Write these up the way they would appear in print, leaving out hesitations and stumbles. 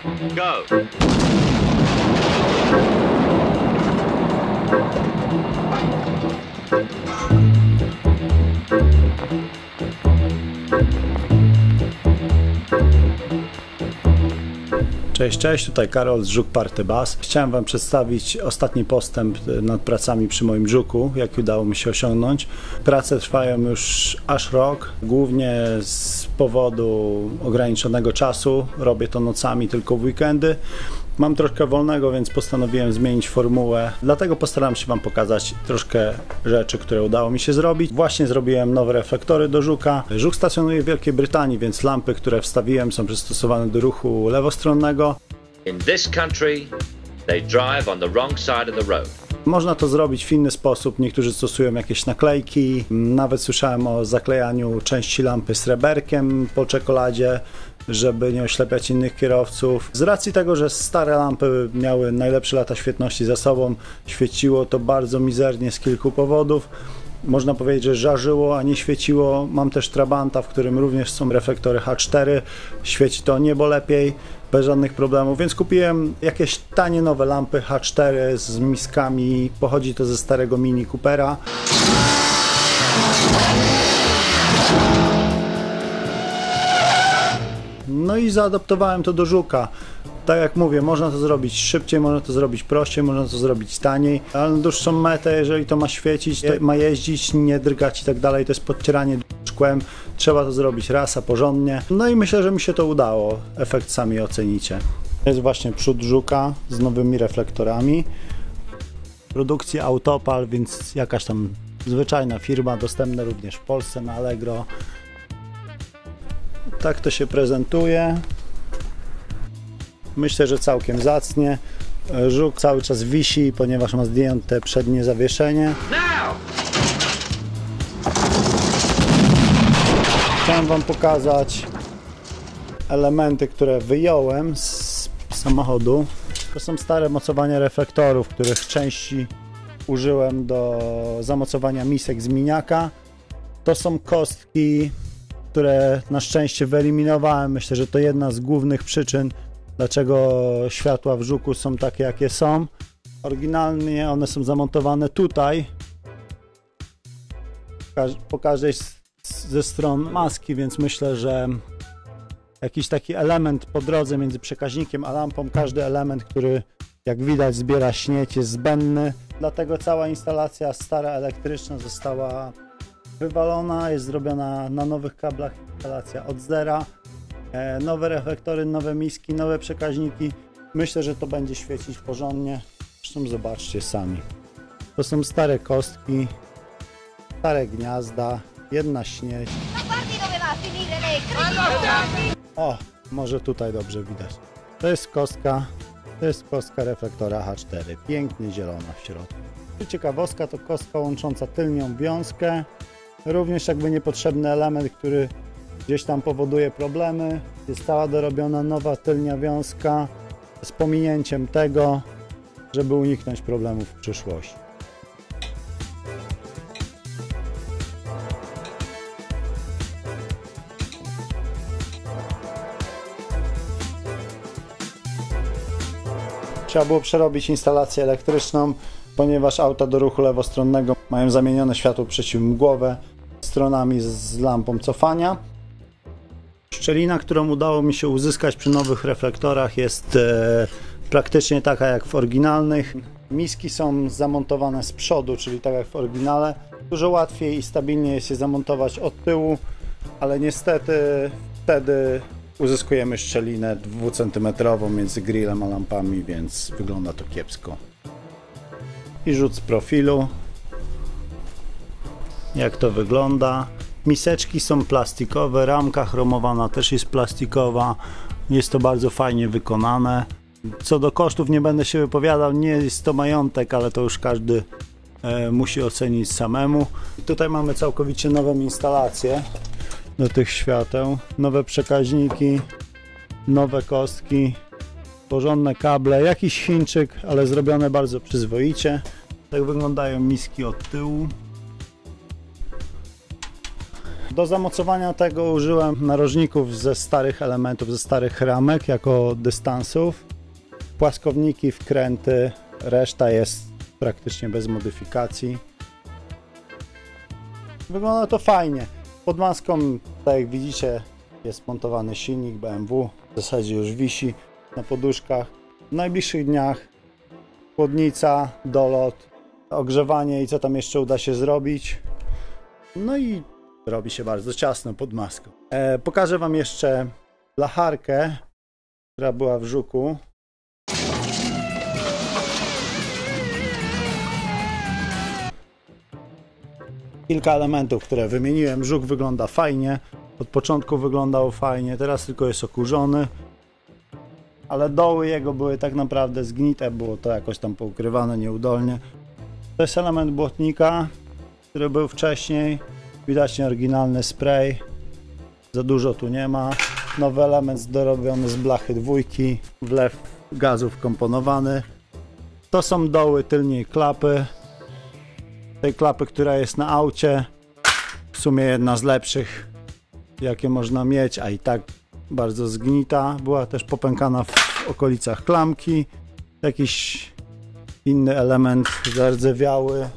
Go! Cześć, cześć, tutaj Karol z Żuk Party Bass. Chciałem Wam przedstawić ostatni postęp nad pracami przy moim Żuku, jaki udało mi się osiągnąć. Prace trwają już aż rok, głównie z powodu ograniczonego czasu. Robię to nocami, tylko w weekendy. Mam troszkę wolnego, więc postanowiłem zmienić formułę, dlatego postaram się Wam pokazać troszkę rzeczy, które udało mi się zrobić. Właśnie zrobiłem nowe reflektory do Żuka. Żuk stacjonuje w Wielkiej Brytanii, więc lampy, które wstawiłem, są przystosowane do ruchu lewostronnego. In this country, they drive on the wrong side of the road. Można to zrobić w inny sposób, niektórzy stosują jakieś naklejki, nawet słyszałem o zaklejaniu części lampy sreberkiem po czekoladzie, żeby nie oślepiać innych kierowców. Z racji tego, że stare lampy miały najlepsze lata świetności za sobą, świeciło to bardzo mizernie z kilku powodów. Można powiedzieć, że żarzyło, a nie świeciło. Mam też Trabanta, w którym również są reflektory H4. Świeci to niebo lepiej, bez żadnych problemów, więc kupiłem jakieś tanie nowe lampy H4 z miskami. Pochodzi to ze starego Mini Coopera. No i zaadaptowałem to do Żuka. Tak jak mówię, można to zrobić szybciej, można to zrobić prościej, można to zrobić taniej, ale na dłuższą metę, jeżeli to ma świecić, to ma jeździć, nie drgać i tak dalej, to jest podcieranie szkłem, trzeba to zrobić raz, a porządnie. No i myślę, że mi się to udało, efekt sami ocenicie. To jest właśnie przód Żuka z nowymi reflektorami. Produkcji Autopal, więc jakaś tam zwyczajna firma, dostępna również w Polsce na Allegro. Tak to się prezentuje. Myślę, że całkiem zacnie. Żuk cały czas wisi, ponieważ ma zdjęte przednie zawieszenie. Chciałem Wam pokazać elementy, które wyjąłem z samochodu. To są stare mocowania reflektorów, których części użyłem do zamocowania misek z miniaka. To są kostki, które na szczęście wyeliminowałem. Myślę, że to jedna z głównych przyczyn, dlaczego światła w Żuku są takie, jakie są. Oryginalnie one są zamontowane tutaj, po każdej ze stron maski, więc myślę, że jakiś taki element po drodze między przekaźnikiem a lampą, każdy element, który jak widać zbiera śnieć, jest zbędny. Dlatego cała instalacja stara elektryczna została wywalona, jest zrobiona na nowych kablach, instalacja od zera. Nowe reflektory, nowe miski, nowe przekaźniki. Myślę, że to będzie świecić porządnie. Zresztą zobaczcie sami. To są stare kostki, stare gniazda, jedna śnieź. O, może tutaj dobrze widać. To jest kostka reflektora H4. Pięknie zielona w środku. Ciekawostka, to kostka łącząca tylnią wiązkę. Również jakby niepotrzebny element, który gdzieś tam powoduje problemy. Jest cała dorobiona nowa tylnia wiązka z pominięciem tego, żeby uniknąć problemów w przyszłości. Trzeba było przerobić instalację elektryczną, ponieważ auta do ruchu lewostronnego mają zamienione światło przeciwmgłowe stronami z lampą cofania. Szczelina, którą udało mi się uzyskać przy nowych reflektorach, jest praktycznie taka jak w oryginalnych. Miski są zamontowane z przodu, czyli tak jak w oryginale. Dużo łatwiej i stabilniej jest je zamontować od tyłu, ale niestety wtedy uzyskujemy szczelinę 2 cm między grillem a lampami, więc wygląda to kiepsko. I rzut z profilu. Jak to wygląda? Miseczki są plastikowe, ramka chromowana też jest plastikowa. Jest to bardzo fajnie wykonane. Co do kosztów nie będę się wypowiadał, nie jest to majątek, ale to już każdy musi ocenić samemu. Tutaj mamy całkowicie nową instalację do tych świateł. Nowe przekaźniki, nowe kostki, porządne kable, jakiś Chińczyk, ale zrobione bardzo przyzwoicie. Tak wyglądają miski od tyłu. Do zamocowania tego użyłem narożników ze starych elementów, ze starych ramek jako dystansów. Płaskowniki, wkręty, reszta jest praktycznie bez modyfikacji. Wygląda to fajnie. Pod maską, tak jak widzicie, jest montowany silnik BMW. W zasadzie już wisi na poduszkach. W najbliższych dniach chłodnica, dolot, ogrzewanie i co tam jeszcze uda się zrobić. No i robi się bardzo ciasno pod maską. Pokażę Wam jeszcze blacharkę, która była w Żuku. Kilka elementów, które wymieniłem. Żuk wygląda fajnie. Od początku wyglądał fajnie, teraz tylko jest okurzony. Ale doły jego były tak naprawdę zgnite, było to jakoś tam poukrywane nieudolnie. To jest element błotnika, który był wcześniej. Widać oryginalny spray. Za dużo tu nie ma. Nowy element dorobiony z blachy dwójki. Wlew gazów komponowany. To są doły tylniej klapy. Tej klapy, która jest na aucie. W sumie jedna z lepszych, jakie można mieć, a i tak bardzo zgnita. Była też popękana w okolicach klamki. Jakiś inny element zardzewiały.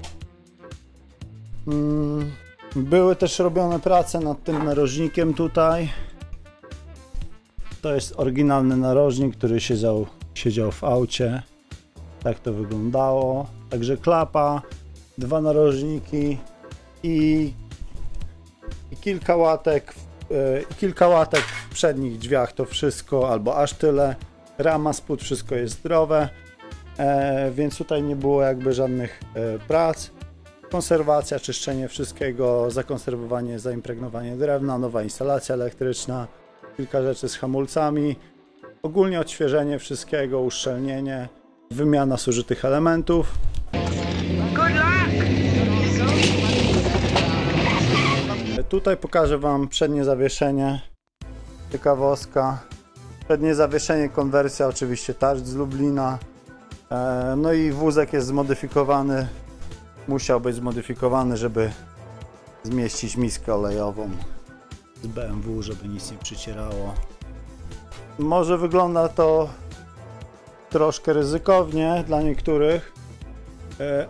Były też robione prace nad tym narożnikiem tutaj. To jest oryginalny narożnik, który siedział w aucie. Tak to wyglądało. Także klapa, dwa narożniki i kilka łatek w przednich drzwiach, to wszystko, albo aż tyle. Rama, spód, wszystko jest zdrowe, więc tutaj nie było jakby żadnych prac. Konserwacja, czyszczenie wszystkiego, zakonserwowanie, zaimpregnowanie drewna, nowa instalacja elektryczna, kilka rzeczy z hamulcami, ogólnie odświeżenie wszystkiego, uszczelnienie, wymiana zużytych elementów. Tutaj pokażę Wam przednie zawieszenie, ciekawostka. Przednie zawieszenie, konwersja, oczywiście tarcz z Lublina. No i wózek jest zmodyfikowany, musiał być zmodyfikowany, żeby zmieścić miskę olejową z BMW, żeby nic nie przycierało. Może wygląda to troszkę ryzykownie dla niektórych,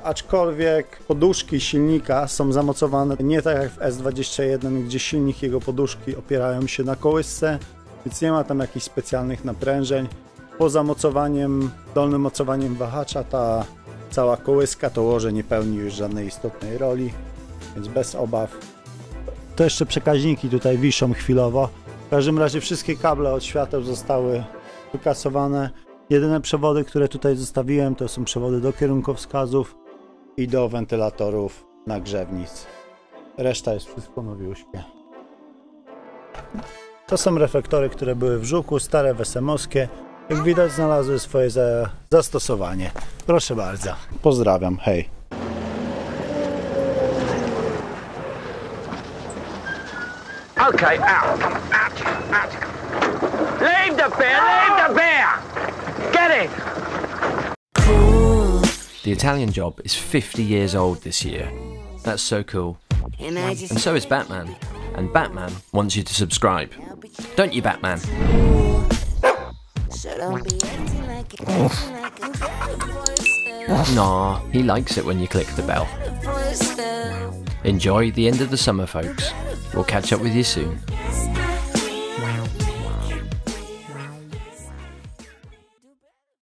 aczkolwiek poduszki silnika są zamocowane nie tak jak w S21, gdzie silnik i jego poduszki opierają się na kołysce, więc nie ma tam jakichś specjalnych naprężeń. Po zamocowaniem, dolnym mocowaniem wahacza, ta cała kołyska, to łoże nie pełni już żadnej istotnej roli, więc bez obaw. To jeszcze przekaźniki tutaj wiszą chwilowo. W każdym razie wszystkie kable od świateł zostały wykasowane. Jedyne przewody, które tutaj zostawiłem, to są przewody do kierunkowskazów i do wentylatorów nagrzewnic. Reszta jest wszystko nowiuśkie. To są reflektory, które były w Żuku, stare wesemowskie. Jak widać, znalazły swoje zastosowanie. Proszę bardzo. Pozdrawiam, hej. Okay, out. Leave the bear! Get it! The Italian Job is 50 years old this year. That's so cool. And so is Batman. And Batman wants you to subscribe. Don't you, Batman? Nah, he likes it when you click the bell. Enjoy the end of the summer, folks. We'll catch up with you soon.